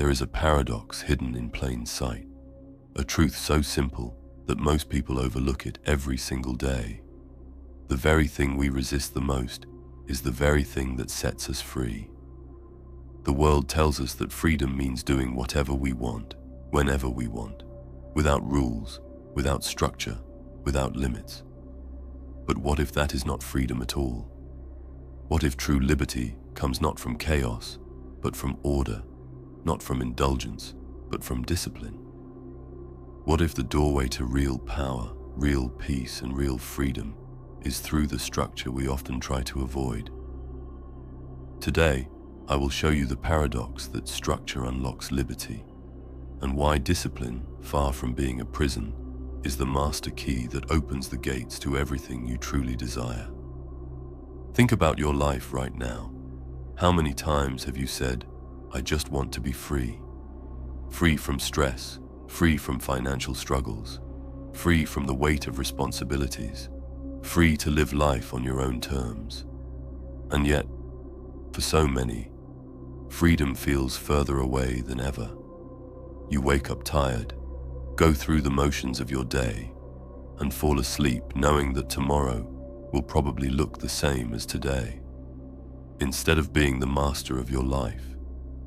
there is a paradox hidden in plain sight, a truth so simple that most people overlook it every single day. The very thing we resist the most is the very thing that sets us free. The world tells us that freedom means doing whatever we want, whenever we want, without rules, without structure, without limits. But what if that is not freedom at all? What if true liberty comes not from chaos, but from order, not from indulgence, but from discipline? What if the doorway to real power, real peace, and real freedom is through the structure we often try to avoid? Today, I will show you the paradox that structure unlocks liberty, and why discipline, far from being a prison, is the master key that opens the gates to everything you truly desire. Think about your life right now. How many times have you said, "I just want to be free"? Free from stress, free from financial struggles, free from the weight of responsibilities, free to live life on your own terms. And yet, for so many, freedom feels further away than ever. You wake up tired, go through the motions of your day, and fall asleep knowing that tomorrow will probably look the same as today. Instead of being the master of your life,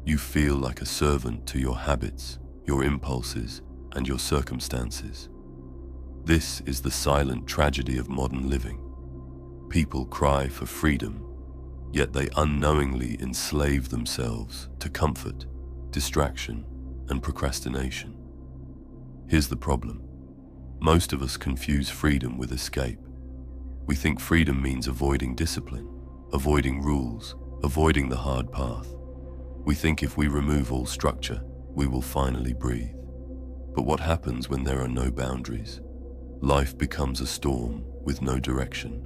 you feel like a servant to your habits, your impulses, and your circumstances. This is the silent tragedy of modern living. People cry for freedom, yet they unknowingly enslave themselves to comfort, distraction, and procrastination. Here's the problem. Most of us confuse freedom with escape. We think freedom means avoiding discipline, avoiding rules, avoiding the hard path. We think if we remove all structure, we will finally breathe. But what happens when there are no boundaries? Life becomes a storm with no direction.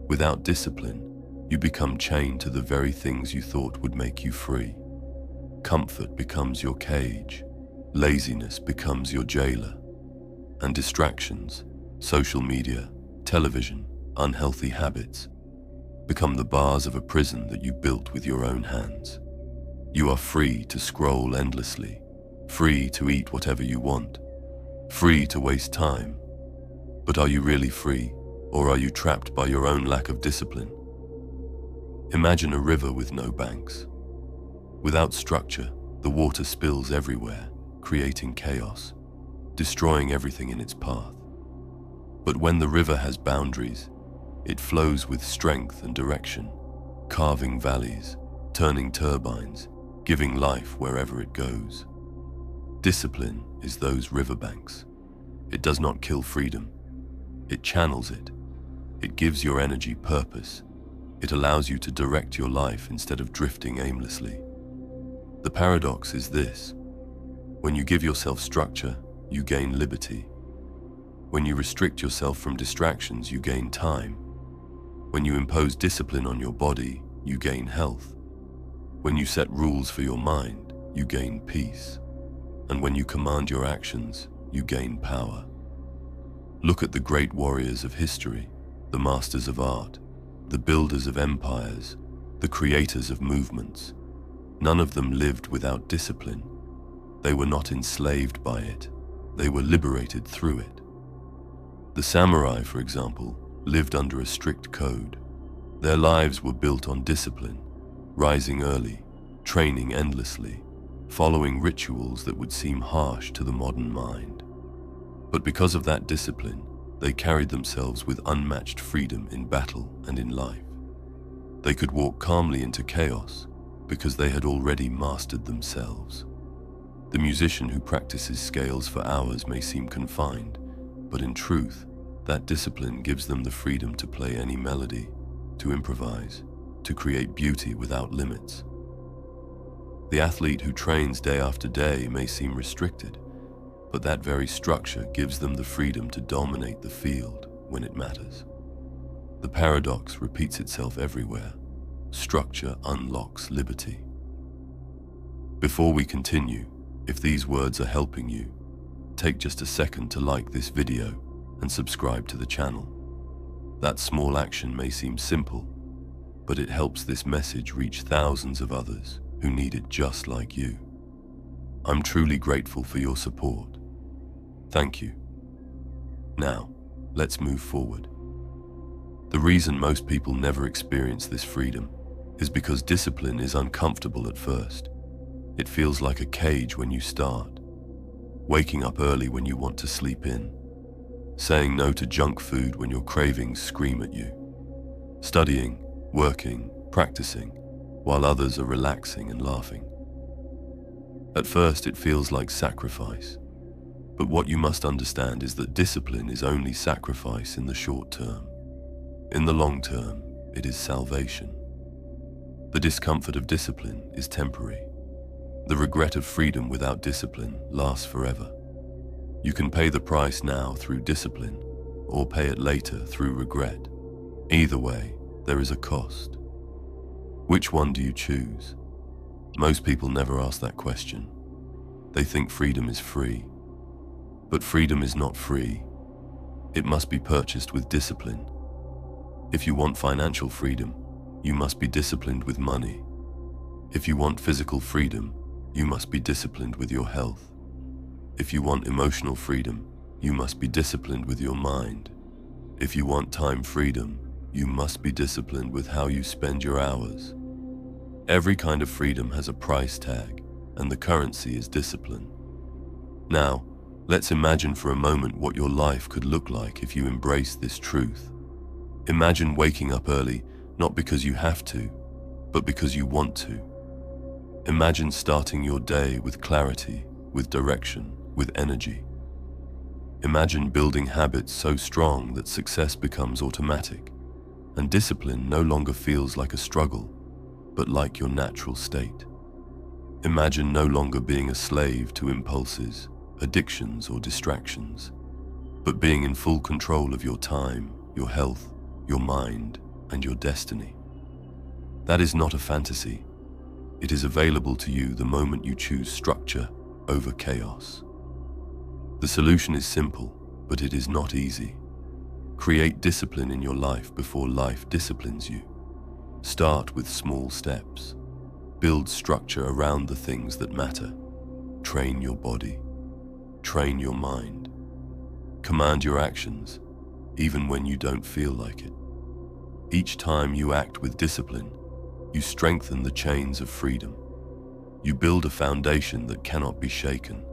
Without discipline, you become chained to the very things you thought would make you free. Comfort becomes your cage, laziness becomes your jailer, and distractions, social media, television, unhealthy habits, become the bars of a prison that you built with your own hands. You are free to scroll endlessly, free to eat whatever you want, free to waste time. But are you really free, or are you trapped by your own lack of discipline? Imagine a river with no banks. Without structure, the water spills everywhere, creating chaos, destroying everything in its path. But when the river has boundaries, it flows with strength and direction, carving valleys, turning turbines, giving life wherever it goes. Discipline is those riverbanks. It does not kill freedom. It channels it. It gives your energy purpose. It allows you to direct your life instead of drifting aimlessly. The paradox is this: when you give yourself structure, you gain liberty. When you restrict yourself from distractions, you gain time. When you impose discipline on your body, you gain health. When you set rules for your mind, you gain peace. And when you command your actions, you gain power. Look at the great warriors of history, the masters of art, the builders of empires, the creators of movements. None of them lived without discipline. They were not enslaved by it. They were liberated through it. The samurai, for example, lived under a strict code. Their lives were built on discipline, rising early, training endlessly, following rituals that would seem harsh to the modern mind. But because of that discipline, they carried themselves with unmatched freedom in battle and in life. They could walk calmly into chaos because they had already mastered themselves. The musician who practices scales for hours may seem confined, but in truth, that discipline gives them the freedom to play any melody, to improvise, to create beauty without limits. The athlete who trains day after day may seem restricted, but that very structure gives them the freedom to dominate the field when it matters. The paradox repeats itself everywhere. Structure unlocks liberty. Before we continue, if these words are helping you, take just a second to like this video and subscribe to the channel. That small action may seem simple, but it helps this message reach thousands of others who need it just like you. I'm truly grateful for your support. Thank you. Now, let's move forward. The reason most people never experience this freedom is because discipline is uncomfortable at first. It feels like a cage when you start. Waking up early when you want to sleep in. Saying no to junk food when your cravings scream at you. Studying, working, practicing, while others are relaxing and laughing. At first, it feels like sacrifice. But what you must understand is that discipline is only sacrifice in the short term. In the long term, it is salvation. The discomfort of discipline is temporary. The regret of freedom without discipline lasts forever. You can pay the price now through discipline, or pay it later through regret. Either way, there is a cost. Which one do you choose? Most people never ask that question. They think freedom is free. But freedom is not free. It must be purchased with discipline. If you want financial freedom, you must be disciplined with money. If you want physical freedom, you must be disciplined with your health. If you want emotional freedom, you must be disciplined with your mind. If you want time freedom, you must be disciplined with how you spend your hours. Every kind of freedom has a price tag, and the currency is discipline. Now, let's imagine for a moment what your life could look like if you embrace this truth. Imagine waking up early, not because you have to, but because you want to. Imagine starting your day with clarity, with direction, with energy. Imagine building habits so strong that success becomes automatic, and discipline no longer feels like a struggle, but like your natural state. Imagine no longer being a slave to impulses, addictions, or distractions, but being in full control of your time, your health, your mind, and your destiny. That is not a fantasy. It is available to you the moment you choose structure over chaos. The solution is simple, but it is not easy. Create discipline in your life before life disciplines you. Start with small steps. Build structure around the things that matter. Train your body. Train your mind. Command your actions, even when you don't feel like it. Each time you act with discipline, you strengthen the chains of freedom. You build a foundation that cannot be shaken.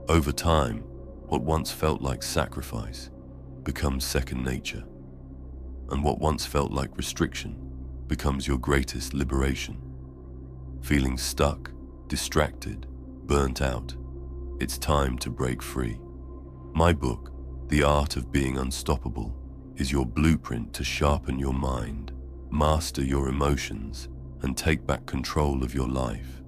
Over time, what once felt like sacrifice becomes second nature, and what once felt like restriction becomes your greatest liberation. Feeling stuck, distracted, burnt out, it's time to break free. My book, The Art of Being Unstoppable, is your blueprint to sharpen your mind, master your emotions, and take back control of your life.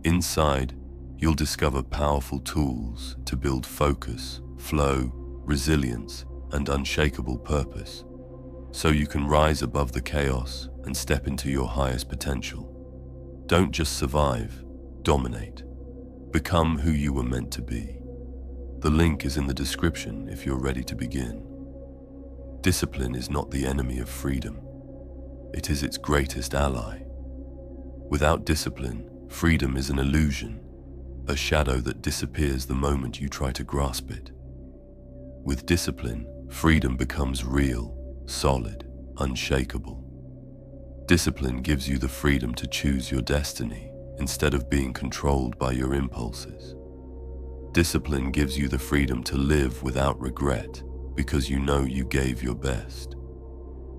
Inside, you'll discover powerful tools to build focus, flow, resilience, and unshakable purpose, so you can rise above the chaos and step into your highest potential. Don't just survive, dominate. Become who you were meant to be. The link is in the description if you're ready to begin. Discipline is not the enemy of freedom. It is its greatest ally. Without discipline, freedom is an illusion, a shadow that disappears the moment you try to grasp it. With discipline, freedom becomes real, solid, unshakable. Discipline gives you the freedom to choose your destiny instead of being controlled by your impulses. Discipline gives you the freedom to live without regret because you know you gave your best.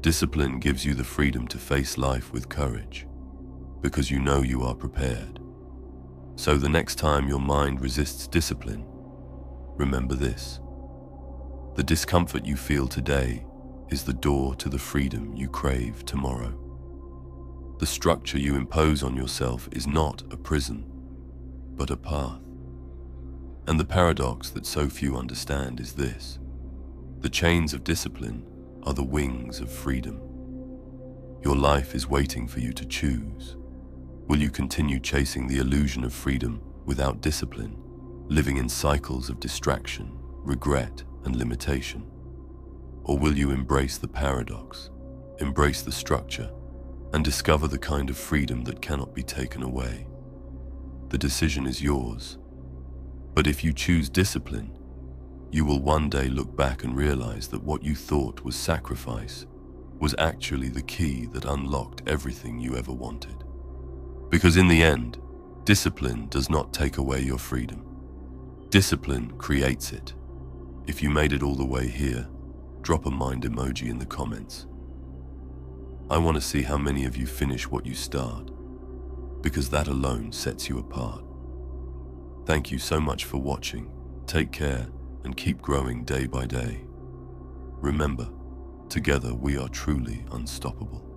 Discipline gives you the freedom to face life with courage because you know you are prepared. So the next time your mind resists discipline, remember this: the discomfort you feel today is the door to the freedom you crave tomorrow. The structure you impose on yourself is not a prison, but a path. And the paradox that so few understand is this: the chains of discipline are the wings of freedom. Your life is waiting for you to choose. Will you continue chasing the illusion of freedom without discipline, living in cycles of distraction, regret, and limitation? Or will you embrace the paradox, embrace the structure, and discover the kind of freedom that cannot be taken away? The decision is yours, But if you choose discipline, you will one day look back and realize that what you thought was sacrifice was actually the key that unlocked everything you ever wanted. Because in the end, discipline does not take away your freedom. Discipline creates it. If you made it all the way here, drop a mind emoji in the comments. I want to see how many of you finish what you start, because that alone sets you apart. Thank you so much for watching. Take care and keep growing day by day. Remember, together we are truly unstoppable.